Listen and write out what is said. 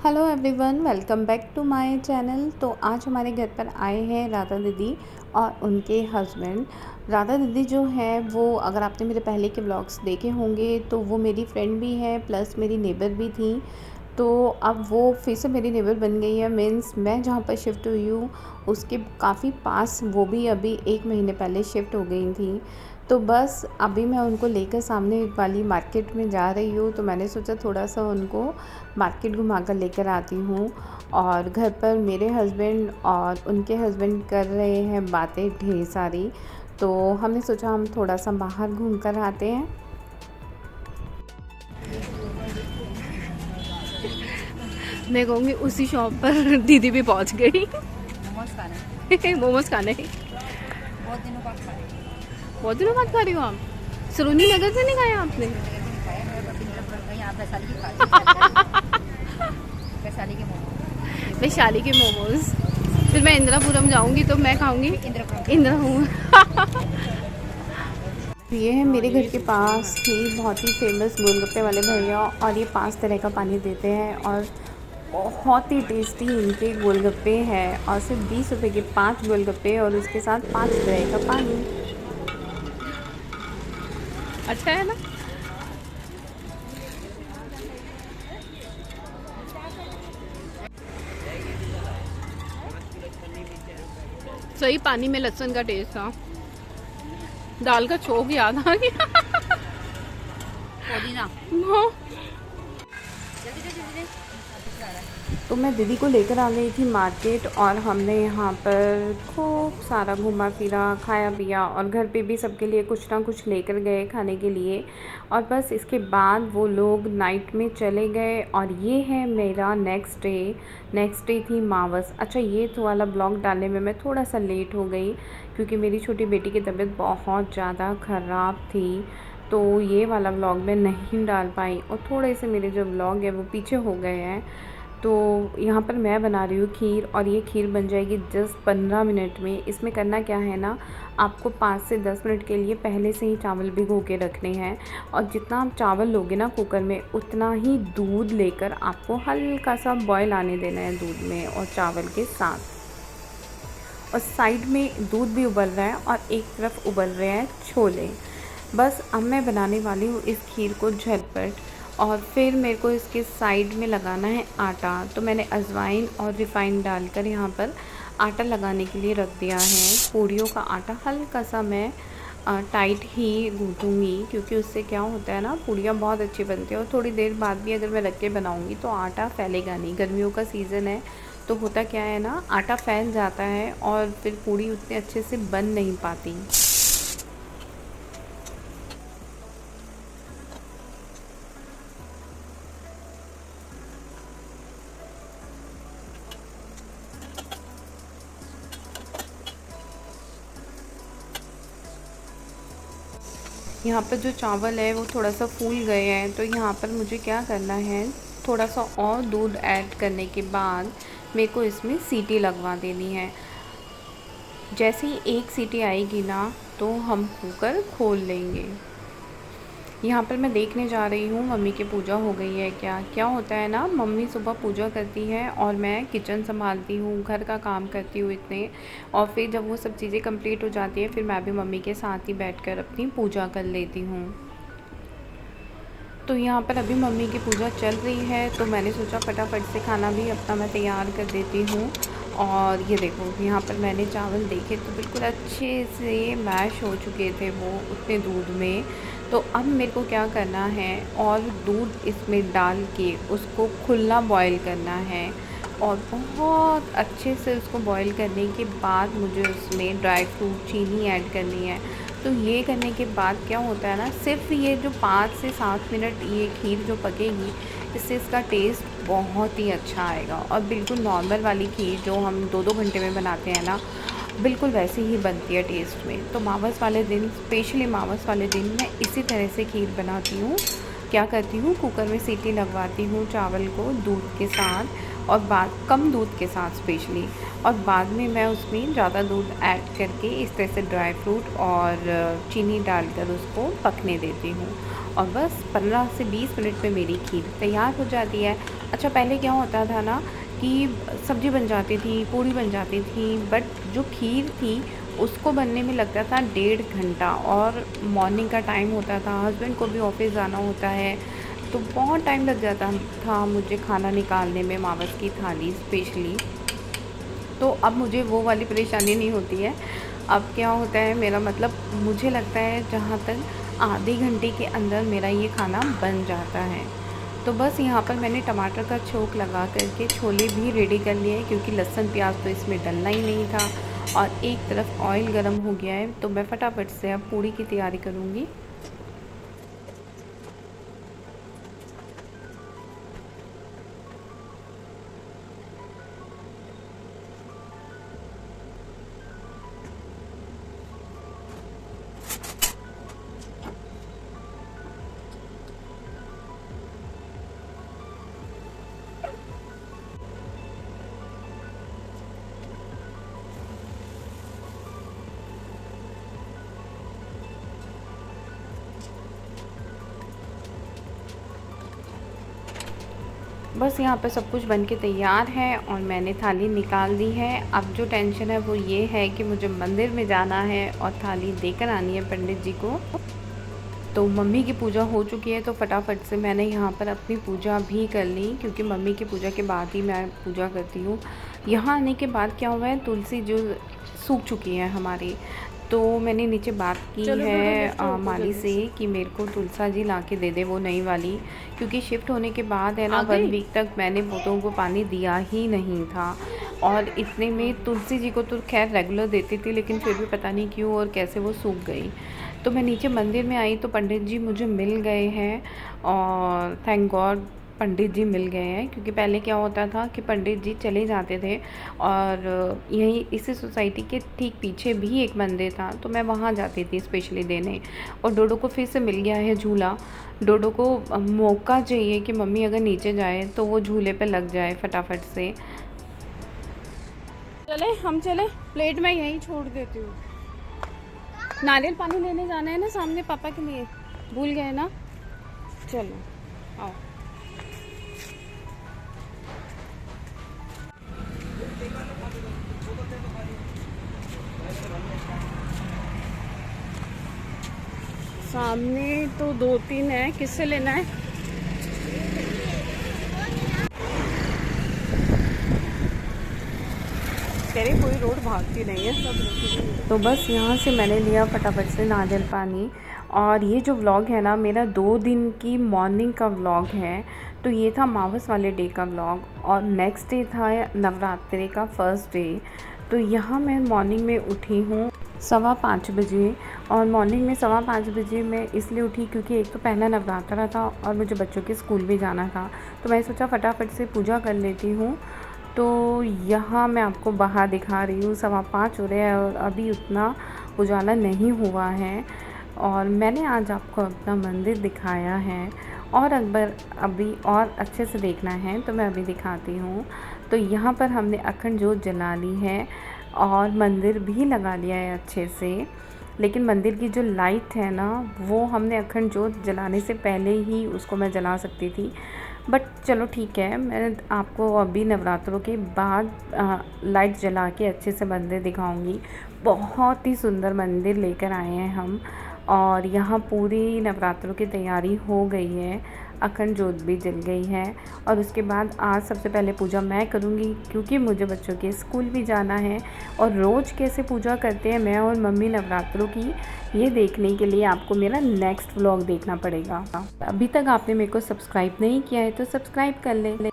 Hello everyone, welcome back to my channel. तो आज हमारे घर पर आए हैं राधा दीदी और उनके हस्बैंड। राधा दीदी जो है वो, अगर आपने मेरे पहले के व्लॉग्स देखे होंगे तो वो मेरी फ्रेंड भी है प्लस मेरी नेबर भी थी। तो अब वो फिर से मेरी नेबर बन गई है। मीन्स मैं जहाँ पर शिफ्ट हुई हूँ उसके काफ़ी पास वो भी अभी 1 महीने पहले शिफ्ट हो गई थी। तो बस अभी मैं उनको लेकर सामने वाली मार्केट में जा रही हूँ, तो मैंने सोचा थोड़ा सा उनको मार्केट घुमा कर लेकर आती हूँ। और घर पर मेरे हस्बैंड और उनके हस्बैंड कर रहे हैं बातें ढेर सारी, तो हमने सोचा हम थोड़ा सा बाहर घूम कर आते हैं। मैं कहूँगी उसी शॉप पर दीदी भी पहुँच गई। मोमोज खाने मोमोज खाने बहुत दिनों बाद खाए। बहुत दिनों बाद खा रही हूँ आप? सरोनी नगर से नहीं खाया आपने? यहाँ वैशाली की खाई वैशाली के मोमोज। वैशाली के मोमोज। फिर मैं इंदिरापुरम जाऊंगी तो मैं खाऊंगी इंदिरापुरम। ये है मेरे घर के पास ही बहुत ही फेमस गोलगप्पे वाले भैया, और ये 5 तरह का पानी देते हैं और बहुत ही टेस्टी इनके गोलगप्पे हैं। और सिर्फ 20 रुपए के 5 गोलगप्पे और उसके साथ 5 तरह का पानी। अच्छा है ना? सही पानी में लहसुन का टेस्ट था। दाल का छोक याद आ गया। पुदीना हाँ। तो मैं दीदी को लेकर आ गई थी मार्केट, और हमने यहाँ पर खूब सारा घूमा फिरा, खाया पिया, और घर पे भी सबके लिए कुछ ना कुछ लेकर गए खाने के लिए। और बस इसके बाद वो लोग नाइट में चले गए। और ये है मेरा नेक्स्ट डे थी मावस। अच्छा, ये तो वाला ब्लॉग डालने में मैं थोड़ा सा लेट हो गई क्योंकि मेरी छोटी बेटी की तबीयत बहुत ज़्यादा ख़राब थी, तो ये वाला व्लॉग मैं नहीं डाल पाई, और थोड़े से मेरे जो व्लॉग है वो पीछे हो गए हैं। तो यहाँ पर मैं बना रही हूँ खीर, और ये खीर बन जाएगी जस्ट 15 मिनट में। इसमें करना क्या है ना, आपको 5 से 10 मिनट के लिए पहले से ही चावल भिगो के रखने हैं। और जितना आप चावल लोगे ना कुकर में, उतना ही दूध लेकर आपको हल्का सा बॉयल आने देना है दूध में और चावल के साथ। और साइड में दूध भी उबल रहा है और एक तरफ उबल रहे हैं छोले। बस अब मैं बनाने वाली हूँ इस खीर को झटपट। और फिर मेरे को इसके साइड में लगाना है आटा। तो मैंने अजवाइन और रिफ़ाइन डालकर यहाँ पर आटा लगाने के लिए रख दिया है। पूड़ियों का आटा हल्का सा मैं टाइट ही गूँथूँगी, क्योंकि उससे क्या होता है ना, पूड़ियाँ बहुत अच्छी बनती हैं। और थोड़ी देर बाद भी अगर मैं रख के बनाऊँगी तो आटा फैलेगा नहीं। गर्मियों का सीज़न है तो होता क्या है ना, आटा फैल जाता है और फिर पूड़ी उतने अच्छे से बन नहीं पाती। यहाँ पर जो चावल है वो थोड़ा सा फूल गए हैं, तो यहाँ पर मुझे क्या करना है, थोड़ा सा और दूध ऐड करने के बाद मेरे को इसमें सीटी लगवा देनी है। जैसे ही एक सीटी आएगी ना तो हम कुकर खोल लेंगे। यहाँ पर मैं देखने जा रही हूँ मम्मी की पूजा हो गई है क्या। क्या होता है ना, मम्मी सुबह पूजा करती है और मैं किचन संभालती हूँ, घर का काम करती हूँ इतने। और फिर जब वो सब चीज़ें कंप्लीट हो जाती है फिर मैं भी मम्मी के साथ ही बैठकर अपनी पूजा कर लेती हूँ। तो यहाँ पर अभी मम्मी की पूजा चल रही है, तो मैंने सोचा फटाफट से खाना भी अपना मैं तैयार कर देती हूँ। और ये देखो, यहाँ पर मैंने चावल देखे तो बिल्कुल अच्छे से मैश हो चुके थे वो उतने दूध में। तो अब मेरे को क्या करना है, और दूध इसमें डाल के उसको खुला बॉईल करना है। और बहुत अच्छे से उसको बॉईल करने के बाद मुझे उसमें ड्राई फ्रूट, चीनी ऐड करनी है। तो ये करने के बाद क्या होता है ना, सिर्फ ये जो 5 से 7 मिनट ये खीर जो पकेगी, इससे इसका टेस्ट बहुत ही अच्छा आएगा। और बिल्कुल नॉर्मल वाली खीर जो हम 2-2 घंटे में बनाते हैं ना, बिल्कुल वैसी ही बनती है टेस्ट में। तो मावस वाले दिन, स्पेशली मावस वाले दिन मैं इसी तरह से खीर बनाती हूँ। क्या करती हूँ, कुकर में सीटी लगवाती हूँ चावल को दूध के साथ, और बाद कम दूध के साथ स्पेशली, और बाद में मैं उसमें ज़्यादा दूध ऐड करके इस तरह से ड्राई फ्रूट और चीनी डालकर उसको पकने देती हूँ। और बस 15 से 20 मिनट में मेरी खीर तैयार हो जाती है। अच्छा, पहले क्या होता था ना कि सब्ज़ी बन जाती थी, पूड़ी बन जाती थी, बट जो खीर थी उसको बनने में लगता था 1.5 घंटा, और मॉर्निंग का टाइम होता था, हस्बैंड को भी ऑफिस जाना होता है, तो बहुत टाइम लग जाता था मुझे खाना निकालने में, मावस की थाली स्पेशली। तो अब मुझे वो वाली परेशानी नहीं होती है। अब क्या होता है, मेरा मतलब मुझे लगता है जहाँ तक आधे घंटे के अंदर मेरा ये खाना बन जाता है। तो बस यहाँ पर मैंने टमाटर का छोंक लगा करके छोले भी रेडी कर लिए हैं, क्योंकि लहसुन प्याज तो इसमें डलना ही नहीं था। और एक तरफ ऑयल गरम हो गया है, तो मैं फटाफट से अब पूड़ी की तैयारी करूँगी। बस यहाँ पे सब कुछ बन के तैयार है और मैंने थाली निकाल दी है। अब जो टेंशन है वो ये है कि मुझे मंदिर में जाना है और थाली देकर आनी है पंडित जी को। तो मम्मी की पूजा हो चुकी है, तो फटाफट से मैंने यहाँ पर अपनी पूजा भी कर ली, क्योंकि मम्मी की पूजा के बाद ही मैं पूजा करती हूँ। यहाँ आने के बाद क्या हुआ है, तुलसी जो सूख चुकी है हमारी, तो मैंने नीचे बात की है माली से कि मेरे को तुलसा जी ला के दे दे, वो नई वाली, क्योंकि शिफ्ट होने के बाद है ना 1 वीक तक मैंने पौधों को पानी दिया ही नहीं था। और इतने में तुलसी जी को तो खैर रेगुलर देती थी, लेकिन फिर भी पता नहीं क्यों और कैसे वो सूख गई। तो मैं नीचे मंदिर में आई तो पंडित जी मुझे मिल गए हैं, और थैंक गॉड पंडित जी मिल गए हैं, क्योंकि पहले क्या होता था कि पंडित जी चले जाते थे, और यहीं इसी सोसाइटी के ठीक पीछे भी एक मंदिर था, तो मैं वहाँ जाती थी स्पेशली देने। और डोडो को फिर से मिल गया है झूला। डोडो को मौका चाहिए कि मम्मी अगर नीचे जाए तो वो झूले पे लग जाए फटाफट से। चले हम चले, प्लेट मैं यहीं छोड़ देती हूँ। नारियल पानी लेने जाना है ना सामने पापा के लिए, भूल गए ना। चलो आओ। सामने तो 2-3 है, किससे लेना है? कह रही कोई रोड भागती नहीं है, सब। तो बस यहाँ से मैंने लिया फटाफट से नारियल पानी। और ये जो व्लॉग है ना, मेरा 2 दिन की मॉर्निंग का व्लॉग है। तो ये था मावस वाले डे का व्लॉग, और नेक्स्ट डे था नवरात्रि का फर्स्ट डे। तो यहाँ मैं मॉर्निंग में उठी हूँ 5:15 बजे। और मॉर्निंग में 5:15 बजे मैं इसलिए उठी क्योंकि एक तो पहला नवरात्रा था और मुझे बच्चों के स्कूल भी जाना था, तो मैं सोचा फटाफट से पूजा कर लेती हूँ। तो यहाँ मैं आपको बाहर दिखा रही हूँ, 5:15 हो रहे हैं और अभी उतना उजाला नहीं हुआ है। और मैंने आज आपको अपना मंदिर दिखाया है, और अकबर अभी और अच्छे से देखना है तो मैं अभी दिखाती हूँ। तो यहाँ पर हमने अखंड जोत जला ली है और मंदिर भी लगा लिया है अच्छे से। लेकिन मंदिर की जो लाइट है ना, वो हमने अखंड जोत जलाने से पहले ही उसको मैं जला सकती थी, बट चलो ठीक है, मैं आपको अभी नवरात्रों के बाद लाइट जला के अच्छे से मंदिर दिखाऊंगी। बहुत ही सुंदर मंदिर लेकर आए हैं हम, और यहाँ पूरी नवरात्रों की तैयारी हो गई है, अखंड जोत भी जल गई है। और उसके बाद आज सबसे पहले पूजा मैं करूँगी, क्योंकि मुझे बच्चों के स्कूल भी जाना है। और रोज़ कैसे पूजा करते हैं मैं और मम्मी नवरात्रों की, ये देखने के लिए आपको मेरा नेक्स्ट व्लॉग देखना पड़ेगा। अभी तक आपने मेरे को सब्सक्राइब नहीं किया है तो सब्सक्राइब कर ले।